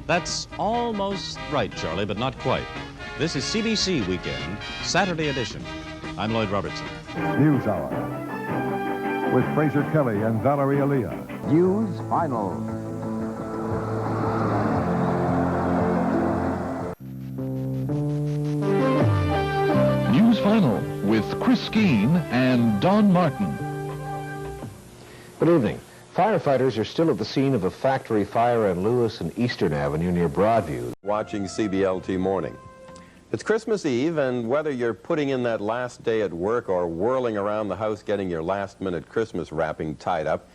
That's almost right, Charlie, but not quite. This is CBC Weekend, Saturday edition. I'm Lloyd Robertson. News Hour with Fraser Kelly and Valerie Aaliyah. Newsfinal. Newsfinal with Chris Skeen and Don Martin. Good evening. Firefighters are still at the scene of a factory fire on Lewis and Eastern Avenue near Broadview. Watching CBLT Morning. It's Christmas Eve, and whether you're putting in that last day at work or whirling around the house getting your last-minute Christmas wrapping tied up,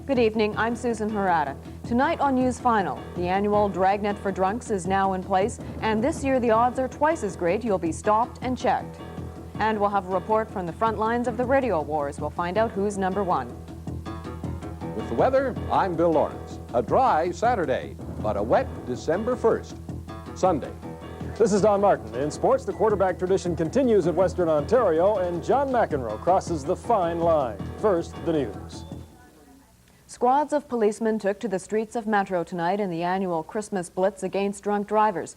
Good evening, I'm Susan Harada. Tonight on Newsfinal, the annual Dragnet for Drunks is now in place, and this year the odds are twice as great you'll be stopped and checked. And we'll have a report from the front lines of the radio wars. We'll find out who's number one. With the weather, I'm Bill Lawrence. A dry Saturday, but a wet December 1st, Sunday. This is Don Martin. In sports, the quarterback tradition continues at Western Ontario, and John McEnroe crosses the fine line. First, the news. Squads of policemen took to the streets of Metro tonight in the annual Christmas Blitz against drunk drivers.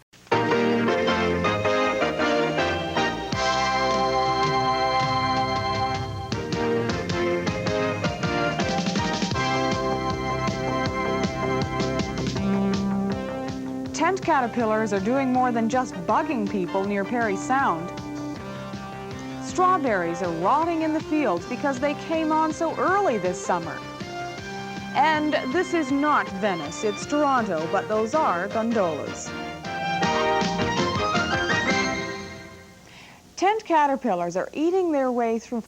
Tent caterpillars are doing more than just bugging people near Parry Sound. Strawberries are rotting in the fields because they came on so early this summer. And this is not Venice, it's Toronto, but those are gondolas. Tent caterpillars are eating their way through.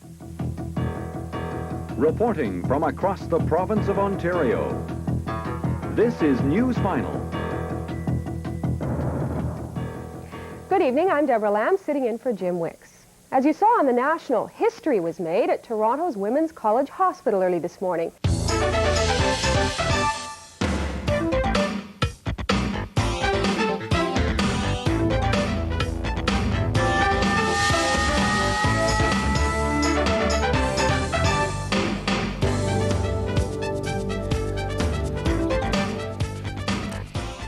Reporting from across the province of Ontario, this is Newsfinal. Good evening, I'm Deborah Lamb, sitting in for Jim Wicks. As you saw on the National, history was made at Toronto's Women's College Hospital early this morning.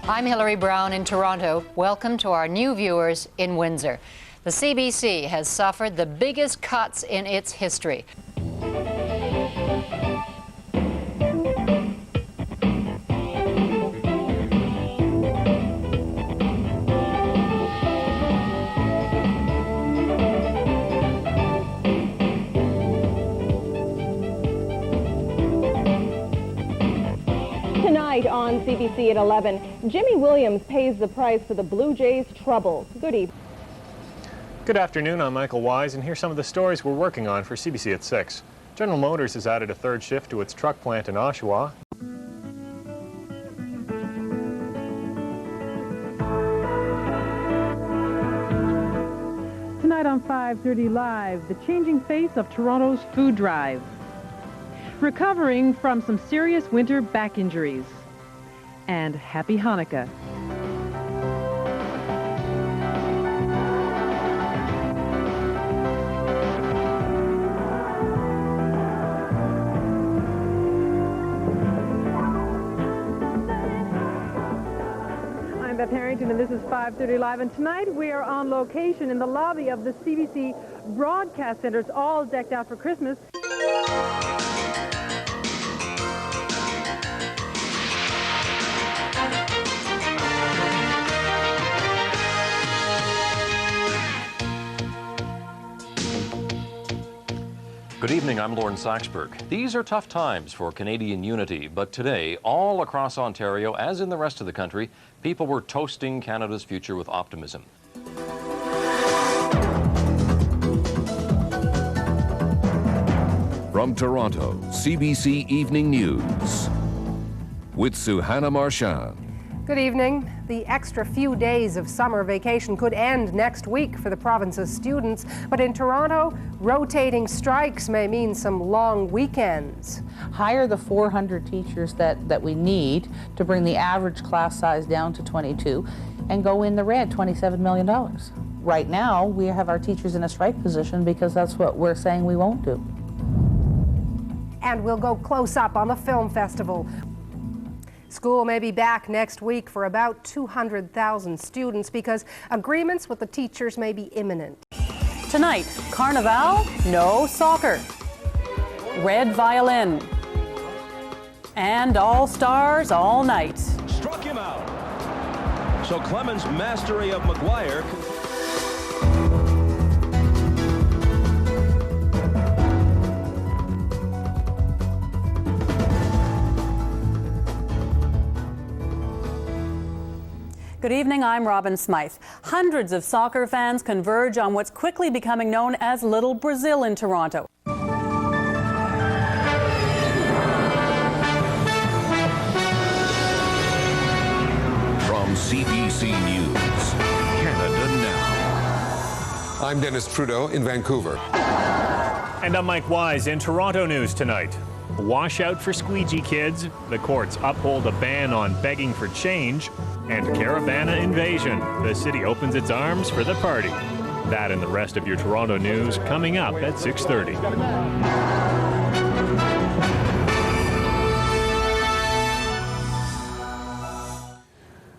I'm Hillary Brown in Toronto. Welcome to our new viewers in Windsor. The CBC has suffered the biggest cuts in its history. Tonight on CBC at 11, Jimmy Williams pays the price for the Blue Jays' troubles. Good evening. Good afternoon, I'm Michael Wise, and here's some of the stories we're working on for CBC at 6. General Motors has added a third shift to its truck plant in Oshawa. Tonight on 5:30 Live, the changing face of Toronto's food drive. Recovering from some serious winter back injuries. And Happy Hanukkah. I'm Beth Harrington, and this is 5:30 Live. And tonight we are on location in the lobby of the CBC Broadcast Center. It's all decked out for Christmas. Good evening, I'm Lauren Saxberg. These are tough times for Canadian unity, but today, all across Ontario, as in the rest of the country, people were toasting Canada's future with optimism. From Toronto, CBC Evening News with Suhana Marchand. Good evening. The extra few days of summer vacation could end next week for the province's students, but in Toronto, rotating strikes may mean some long weekends. Hire the 400 teachers that we need to bring the average class size down to 22 and go in the red, $27 million. right now, we have our teachers in a strike position because that's what we're saying we won't do. And we'll go close up on the film festival. School may be back next week for about 200,000 students because agreements with the teachers may be imminent. Tonight, Carnival, no soccer. Red violin. And all stars all night. Struck him out. So Clemens' mastery of McGuire. Good evening, I'm Robin Smythe. Hundreds of soccer fans converge on what's quickly becoming known as Little Brazil in Toronto. From CBC News, Canada Now. I'm Dennis Trudeau in Vancouver. And I'm Mike Wise in Toronto News tonight. Washout for squeegee kids, the courts uphold a ban on begging for change, and Caravana invasion. The city opens its arms for the party. That and the rest of your Toronto news coming up at 6:30.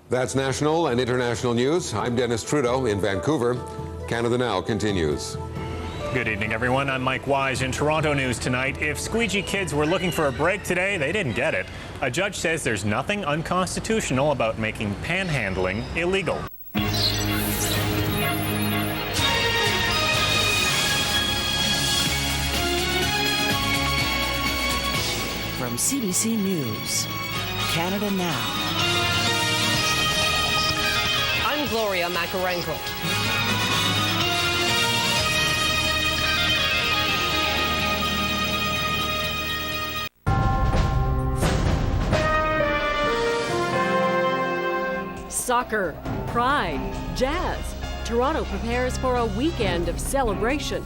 That's national and international news. I'm Dennis Trudeau in Vancouver. Canada Now continues. Good evening, everyone. I'm Mike Wise in Toronto News tonight. If squeegee kids were looking for a break today, they didn't get it. A judge says there's nothing unconstitutional about making panhandling illegal. From CBC News, Canada Now. I'm Gloria Makarenko. Soccer, pride, jazz. Toronto prepares for a weekend of celebration.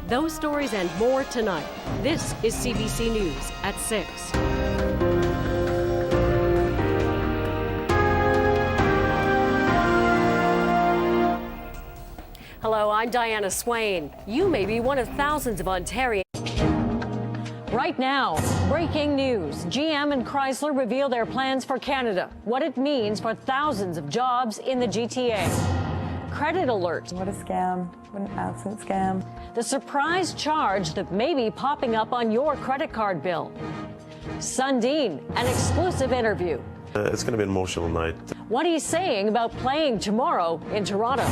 Those stories and more tonight. This is CBC News at 6. Hello, I'm Diana Swain. You may be one of thousands of Ontarians. Right now, breaking news. GM and Chrysler reveal their plans for Canada, what it means for thousands of jobs in the GTA. Credit alert. What a scam. What an absolute scam. The surprise charge that may be popping up on your credit card bill. Sundin, an exclusive interview. It's going to be an emotional night. What he's saying about playing tomorrow in Toronto.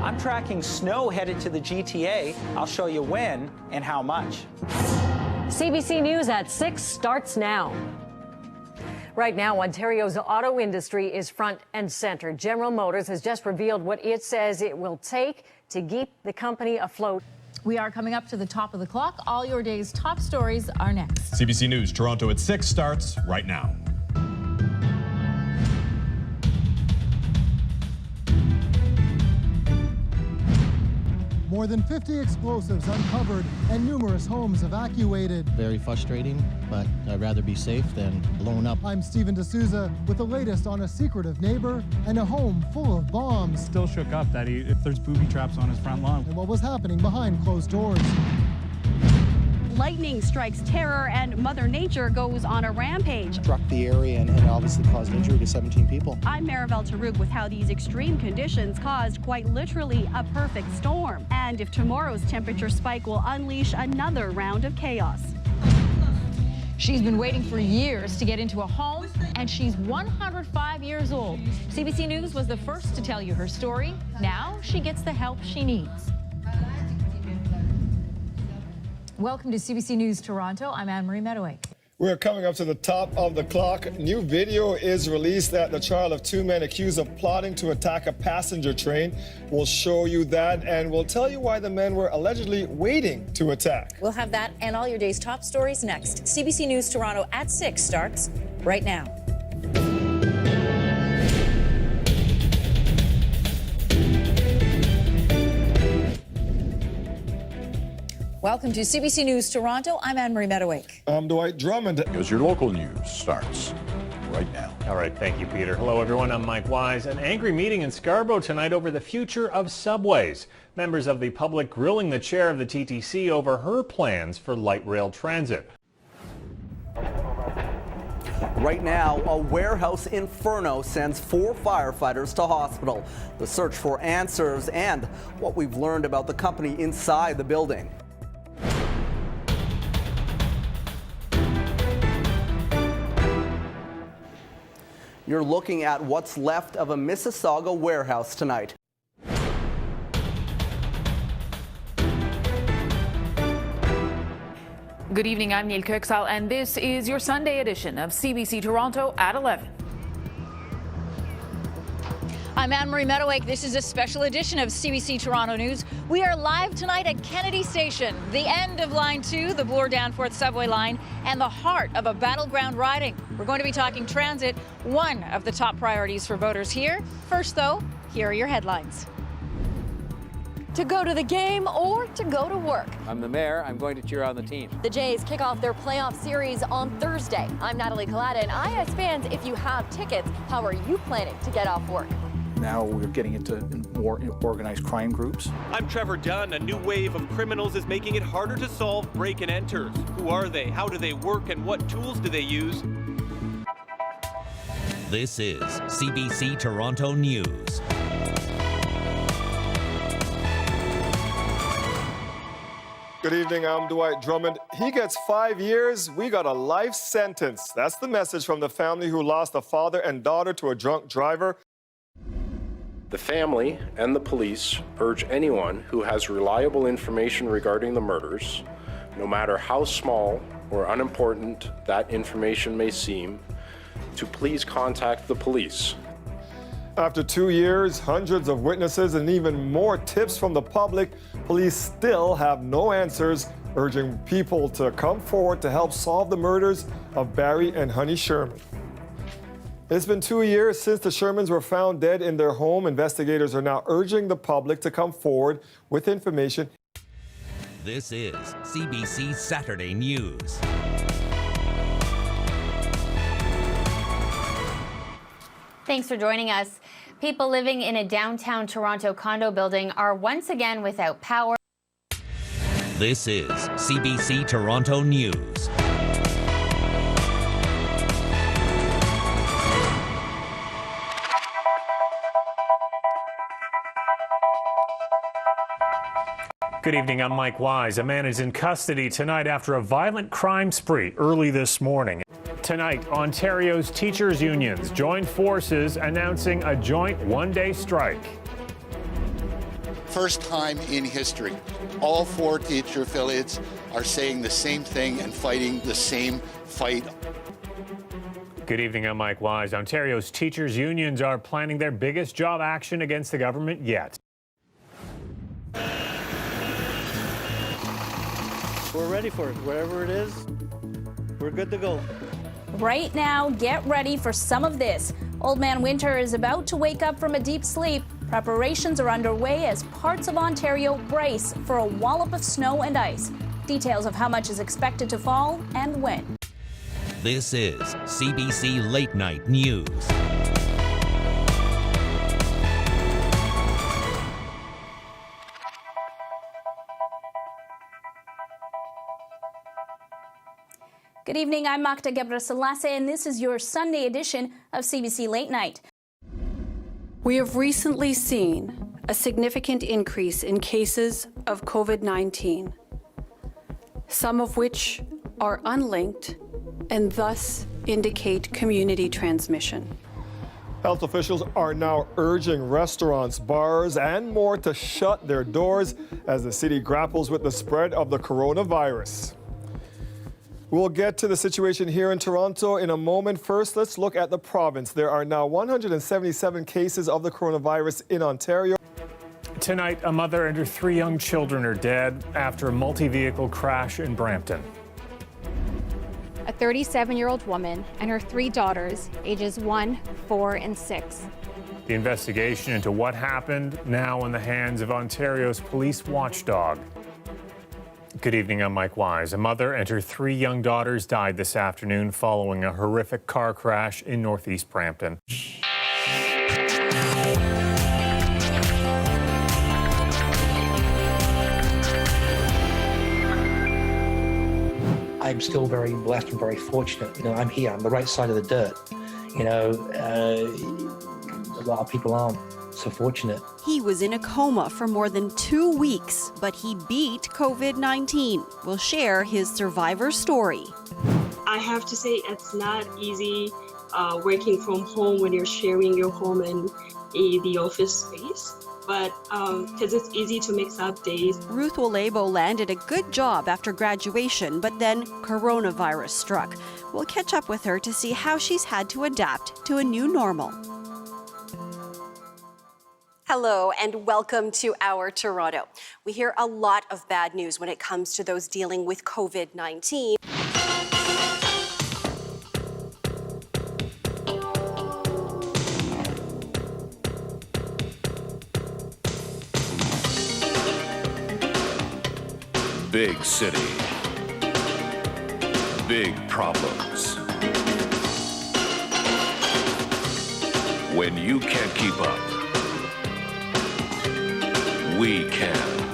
I'm tracking snow headed to the GTA. I'll show you when and how much. CBC News at 6 starts now. Right now, Ontario's auto industry is front and center. General Motors has just revealed what it says it will take to keep the company afloat. We are coming up to the top of the clock. All your day's top stories are next. CBC News Toronto at 6 starts right now. More than 50 explosives uncovered and numerous homes evacuated. Very frustrating, but I'd rather be safe than blown up. I'm Stephen D'Souza with the latest on a secretive neighbor and a home full of bombs. Still shook up that if there's booby traps on his front lawn. And what was happening behind closed doors. Lightning strikes terror and Mother Nature goes on a rampage. Struck the area and obviously caused injury to 17 people. I'm Maribel Tarug with how these extreme conditions caused quite literally a perfect storm. And if tomorrow's temperature spike will unleash another round of chaos. She's been waiting for years to get into a home, and she's 105 years old. CBC News was the first to tell you her story. Now she gets the help she needs. Welcome to CBC News Toronto. I'm Anne-Marie Meadowake. We're coming up to the top of the clock. New video is released at the trial of two men accused of plotting to attack a passenger train. We'll show you that, and we'll tell you why the men were allegedly waiting to attack. We'll have that and all your day's top stories next. CBC News Toronto at 6 starts right now. Welcome to CBC News Toronto. I'm Anne-Marie Meadowake. I'm Dwight Drummond. As your local news starts right now. All right, thank you, Peter. Hello, everyone. I'm Mike Wise. An angry meeting in Scarborough tonight over the future of subways. Members of the public grilling the chair of the TTC over her plans for light rail transit. Right now, a warehouse inferno sends 4 firefighters to hospital. The search for answers and what we've learned about the company inside the building. You're looking at what's left of a Mississauga warehouse tonight. Good evening, I'm Neil Kirksall, and this is your Sunday edition of CBC Toronto at 11. I'm Anne-Marie Meadowake. This is a special edition of CBC Toronto News. We are live tonight at Kennedy Station, the end of Line 2, the Bloor-Danforth subway line, and the heart of a battleground riding. We're going to be talking transit, one of the top priorities for voters here. First, though, here are your headlines. To go to the game or to go to work. I'm the mayor. I'm going to cheer on the team. The Jays kick off their playoff series on Thursday. I'm Natalie Collada, and I ask fans if you have tickets, how are you planning to get off work? Now we're getting into more organized crime groups. I'm Trevor Dunn. A new wave of criminals is making it harder to solve break and enters. Who are they? How do they work? And what tools do they use? This is CBC Toronto News. Good evening, I'm Dwight Drummond. He gets 5 years, we got a life sentence. That's the message from the family who lost a father and daughter to a drunk driver. The family and the police urge anyone who has reliable information regarding the murders, no matter how small or unimportant that information may seem, to please contact the police. After 2 years, hundreds of witnesses, and even more tips from the public, police still have no answers, urging people to come forward to help solve the murders of Barry and Honey Sherman. It's been 2 years since the Shermans were found dead in their home. Investigators are now urging the public to come forward with information. This is CBC Saturday News. Thanks for joining us. People living in a downtown Toronto condo building are once again without power. This is CBC Toronto News. Good evening, I'm Mike Wise. A man is in custody tonight after a violent crime spree early this morning. Tonight, Ontario's teachers' unions joined forces announcing a joint one-day strike. First time in history, all 4 teacher affiliates are saying the same thing and fighting the same fight. Good evening, I'm Mike Wise. Ontario's teachers' unions are planning their biggest job action against the government yet. We're ready for it. Wherever it is, we're good to go. Right now, get ready for some of this. Old Man Winter is about to wake up from a deep sleep. Preparations are underway as parts of Ontario brace for a wallop of snow and ice. Details of how much is expected to fall and when. This is CBC Late Night News. Good evening, I'm Magda Gebrselassie, and this is your Sunday edition of CBC Late Night. We have recently seen a significant increase in cases of COVID-19, some of which are unlinked and thus indicate community transmission. Health officials are now urging restaurants, bars, and more to shut their doors as the city grapples with the spread of the coronavirus. We'll get to the situation here in Toronto in a moment. First, let's look at the province. There are now 177 cases of the coronavirus in Ontario. Tonight, a mother and her 3 young children are dead after a multi-vehicle crash in Brampton. A 37-year-old woman and her 3 daughters, ages 1, 4, and 6. The investigation into what happened now in the hands of Ontario's police watchdog. Good evening, I'm Mike Wise. A mother and her 3 young daughters died this afternoon following a horrific car crash in northeast Brampton. I'm still very blessed and very fortunate. You know, I'm here, I'm the right side of the dirt. You know, a lot of people aren't so fortunate. He was in a coma for more than 2 weeks, but he beat COVID-19. We'll share his survivor story. I have to say it's not easy working from home when you're sharing your home and the office space. But because it's easy to mix up days. Ruth Wolebo landed a good job after graduation, but then coronavirus struck. We'll catch up with her to see how she's had to adapt to a new normal. Hello and welcome to Our Toronto. We hear a lot of bad news when it comes to those dealing with COVID-19. Big city. Big problems. When you can't keep up, we can.